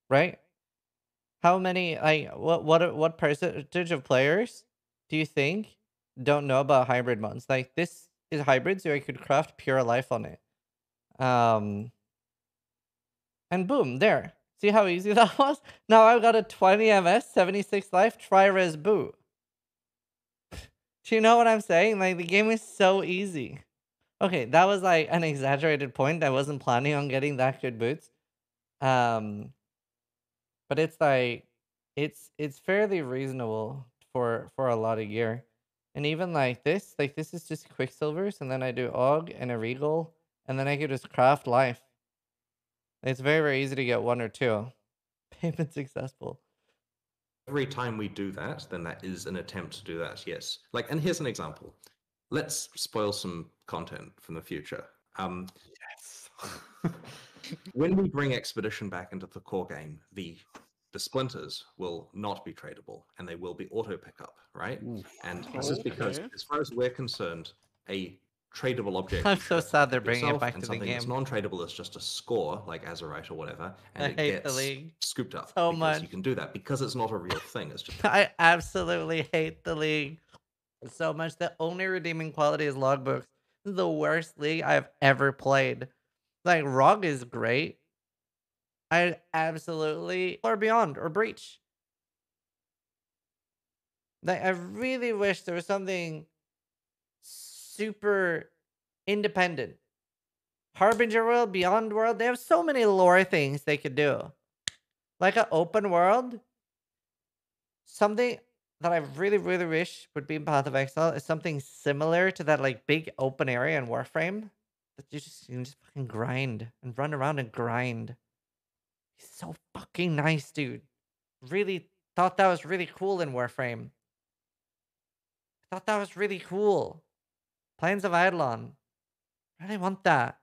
right? How many like what percentage of players do you think don't know about hybrid mods? Like this is hybrid, so I could craft pure life on it. And boom, there. See how easy that was? Now I've got a 20 MS, 76 life, tri-res boot. Do you know what I'm saying? Like the game is so easy. Okay, that was like an exaggerated point. I wasn't planning on getting that good boots. Um, but it's like it's fairly reasonable for a lot of gear. And even like this is just quicksilvers, and then I do Og and a regal, and then I could just craft life. It's very, very easy to get one or two. Payment successful. Every time we do that, then that is an attempt to do that, yes. Like, and here's an example. Let's spoil some content from the future. Yes. When we bring Expedition back into the core game, the splinters will not be tradable, and they will be auto pickup, right? And this is because, as far as we're concerned, a tradable object I'm is so worth sad they're something bringing it yourself, back and to the something that's game. non-tradable is just a score, like Azerite or whatever, and I it hate the gets league scooped up so because much. you can do that because it's not a real thing. It's just I absolutely hate the league so much. The only redeeming quality is logbooks. This is the worst league I've ever played. Like ROG is great. I absolutely or beyond or breach. Like I really wish there was something super independent. Harbinger World, Beyond World, they have so many lore things they could do. Like an open world. Something that I really, really wish would be in Path of Exile is something similar to that like big open area in Warframe. That you can just fucking grind and run around and grind. He's so fucking nice, dude. Really thought that was really cool in Warframe. I thought that was really cool. Plains of Eidolon. I really want that.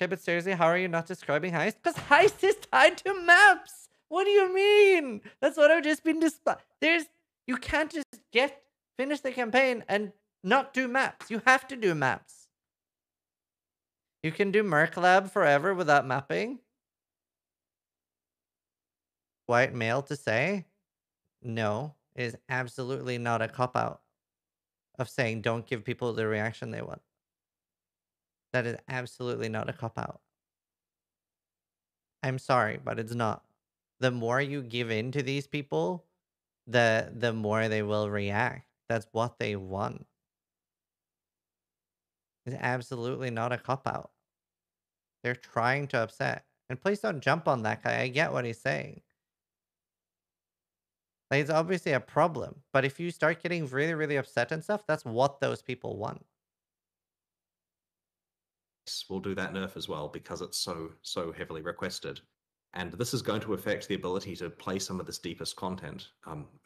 Okay, but seriously, how are you not describing Heist? Because Heist is tied to maps! What do you mean? That's what I've just been you can't just finish the campaign and not do maps. You have to do maps. You can do Merc Lab forever without mapping. White male to say? No, it is absolutely not a cop-out of saying don't give people the reaction they want. That is absolutely not a cop-out. I'm sorry, but it's not. The more you give in to these people, the more they will react. That's what they want. It's absolutely not a cop-out. They're trying to upset. And please don't jump on that guy. I get what he's saying. Like, it's obviously a problem. But if you start getting really, really upset and stuff, that's what those people want. we'll do that nerf as well because it's so heavily requested. And this is going to affect the ability to play some of this deepest content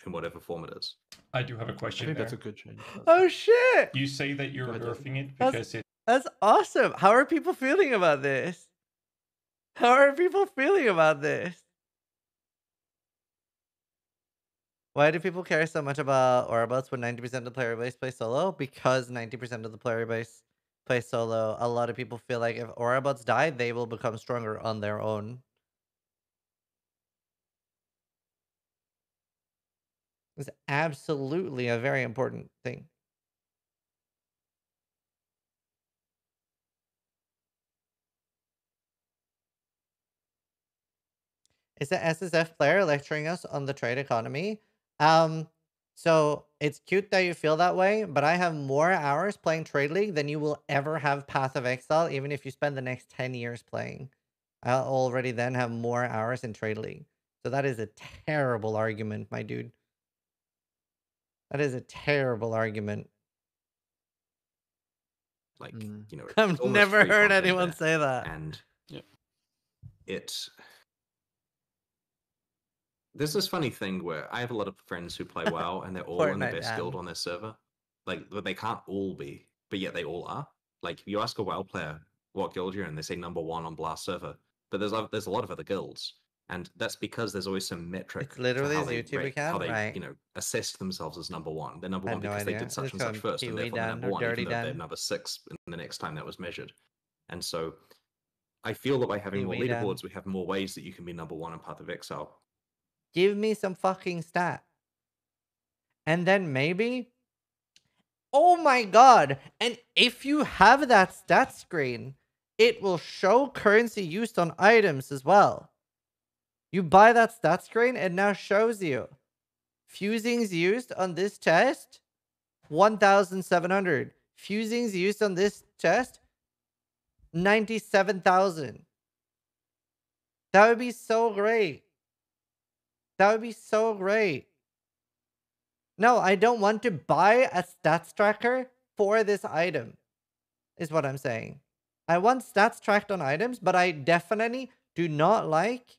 in whatever form it is. I do have a I question think there. that's a good change. Oh, shit! You say that you're nerfing it That's- because it... That's awesome. How are people feeling about this? How are people feeling about this? Why do people care so much about Orabouts when 90% of the player base plays solo? Because 90% of the player base plays solo. A lot of people feel like if Orabouts die, they will become stronger on their own. It's absolutely a very important thing. Is the SSF player lecturing us on the trade economy? So it's cute that you feel that way, but I have more hours playing Trade League than you will ever have Path of Exile, even if you spend the next 10 years playing. I'll already then have more hours in Trade League. So that is a terrible argument, my dude. That is a terrible argument. Like, I've never heard anyone say that. And there's this funny thing where I have a lot of friends who play WoW and they're all in the best guild on their server. Like, they can't all be, but yet they all are. Like, you ask a WoW player what guild you're in, they say number 1 on Blast server. But there's a lot of other guilds. And that's because there's always some metric It's literally for how his YouTube account, how they right? assessed themselves as number 1. They're number I 1 have no because they idea. did such It's and such called first, and Kiwi therefore they're Dan number or 1, Dirty even though they're Dan. number 6 in the next time that was measured. And so I feel that by having Give more me them. leaderboards, we have more ways that you can be number 1 in Path of Exile. Give me some fucking stat. And then maybe... Oh my god! And if you have that stat screen, it will show currency used on items as well. You buy that stat screen, it now shows you. Fusings used on this chest, 1,700. Fusings used on this chest, 97,000. That would be so great. That would be so great. No, I don't want to buy a stats tracker for this item, is what I'm saying. I want stats tracked on items, but I definitely do not like,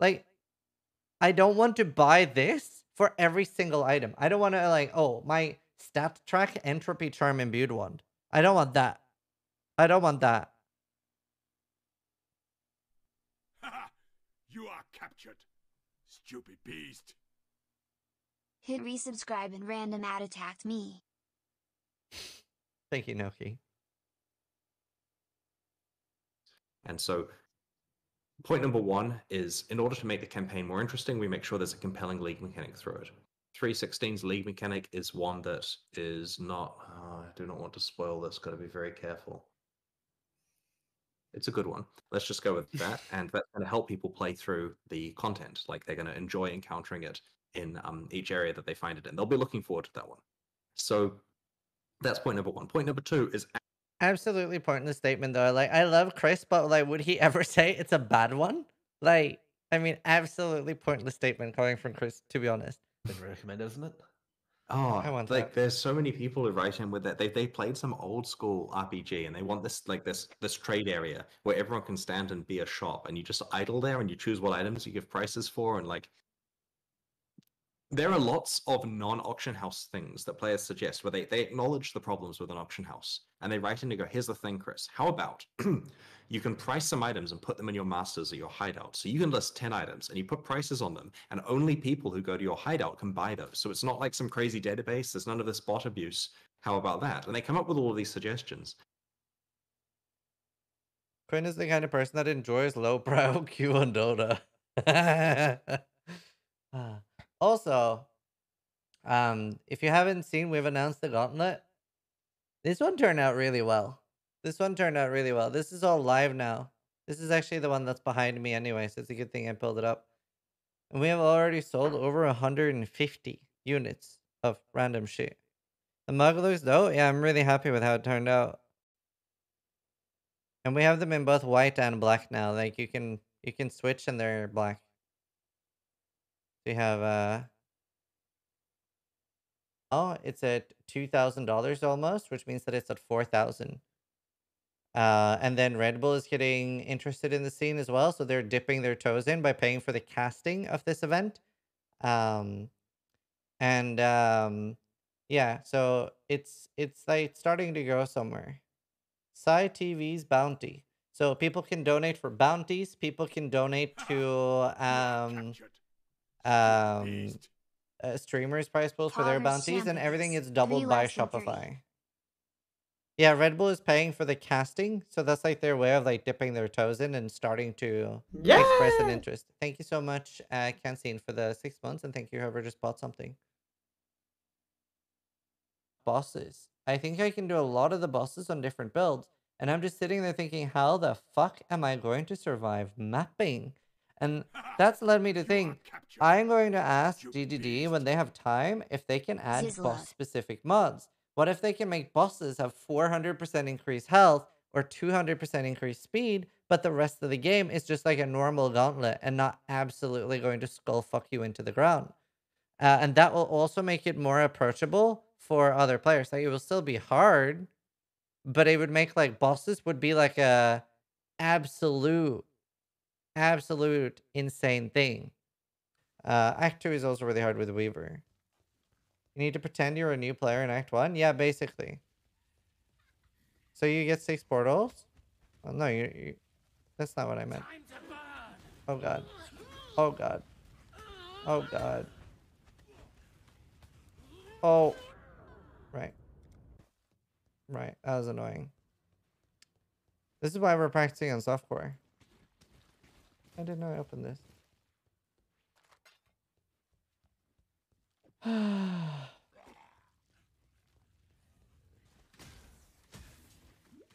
I don't want to buy this for every single item. I don't want to like, oh, my stat track entropy charm imbued one. I don't want that. I don't want that. You are captured, stupid beast. Hit resubscribe and random ad attacked me. Thank you, Noki. And so point number 1 is, in order to make the campaign more interesting, we make sure there's a compelling league mechanic through it. 3.16's league mechanic is one that is not... I do not want to spoil this, got to be very careful. It's a good one. Let's just go with that, and that's going to help people play through the content. Like, they're going to enjoy encountering it in each area that they find it in. They'll be looking forward to that one. So that's point number 1. Point number 2 is... Absolutely pointless statement, though. Like, I love Chris, but like, would he ever say it's a bad one? Like, I mean, absolutely pointless statement coming from Chris, to be honest. Been recommended, isn't it? Oh, I want like that. there's so many people who write in with that. They played some old school RPG and they want this this trade area where everyone can stand and be a shop, and you just idle there and you choose what items you give prices for, and like there are lots of non-auction house things that players suggest where they acknowledge the problems with an auction house and they write in and go, here's the thing, Chris, how about you can price some items and put them in your masters or your hideout. So you can list 10 items and you put prices on them, and only people who go to your hideout can buy those. So it's not like some crazy database. There's none of this bot abuse. How about that? And they come up with all of these suggestions. Quinn is the kind of person that enjoys lowbrow Q on Dota. Also, if you haven't seen, we've announced the gauntlet. This one turned out really well. This is all live now. This is actually the one that's behind me anyway, so it's a good thing I pulled it up. And we have already sold over 150 units of random shit. The Mugglers, though, yeah, I'm really happy with how it turned out. And we have them in both white and black now. Like, you can switch and they're black. We have oh, it's at $2,000 almost, which means that it's at 4,000. And then Red Bull is getting interested in the scene as well, so they're dipping their toes in by paying for the casting of this event. Yeah, so it's like starting to go somewhere. Sci TV's bounty. So people can donate for bounties. People can donate to streamers' price pools for their bounties, and everything is doubled by Shopify. Yeah, Red Bull is paying for the casting, so that's like their way of like dipping their toes in and starting to express an interest. Thank you so much, Cancine, for the 6 months, and thank you whoever just bought something. Bosses. I think I can do a lot of the bosses on different builds, and I'm just sitting there thinking, how the fuck am I going to survive mapping? And that's led me to think, I'm going to ask GDD when they have time if they can add boss-specific mods. What if they can make bosses have 400% increased health or 200% increased speed, but the rest of the game is just like a normal gauntlet and not absolutely going to skull fuck you into the ground? And that will also make it more approachable for other players. Like, it will still be hard, but it would make like bosses would be like a absolute insane thing. Act 2 is also really hard with Weaver. You need to pretend you're a new player in Act 1? Yeah, basically. So you get 6 portals? Oh, no, you that's not what I meant. Oh god. Oh god. Oh god. Oh. Right. Right, that was annoying. This is why we're practicing on softcore. I didn't know I opened this.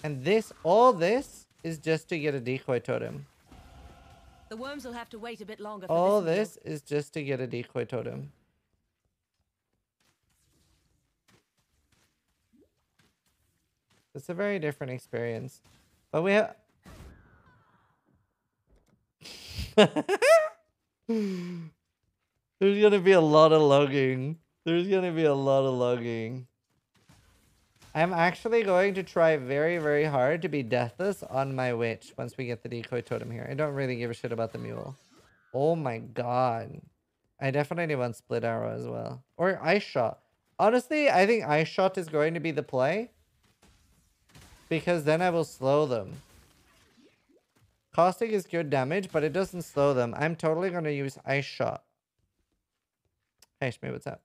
And this, all this, is just to get a decoy totem. The worms will have to wait a bit longer for All this this is just to get a decoy totem. It's a very different experience. But we have... There's gonna be a lot of logging. There's gonna be a lot of logging. I'm actually going to try very, very hard to be deathless on my witch once we get the decoy totem here. I don't really give a shit about the mule. Oh my god. I definitely want split arrow as well. Or ice shot. Honestly, I think ice shot is going to be the play. Because then I will slow them. Caustic is good damage, but it doesn't slow them. I'm totally going to use ice shot. Hey Shmi, what's up?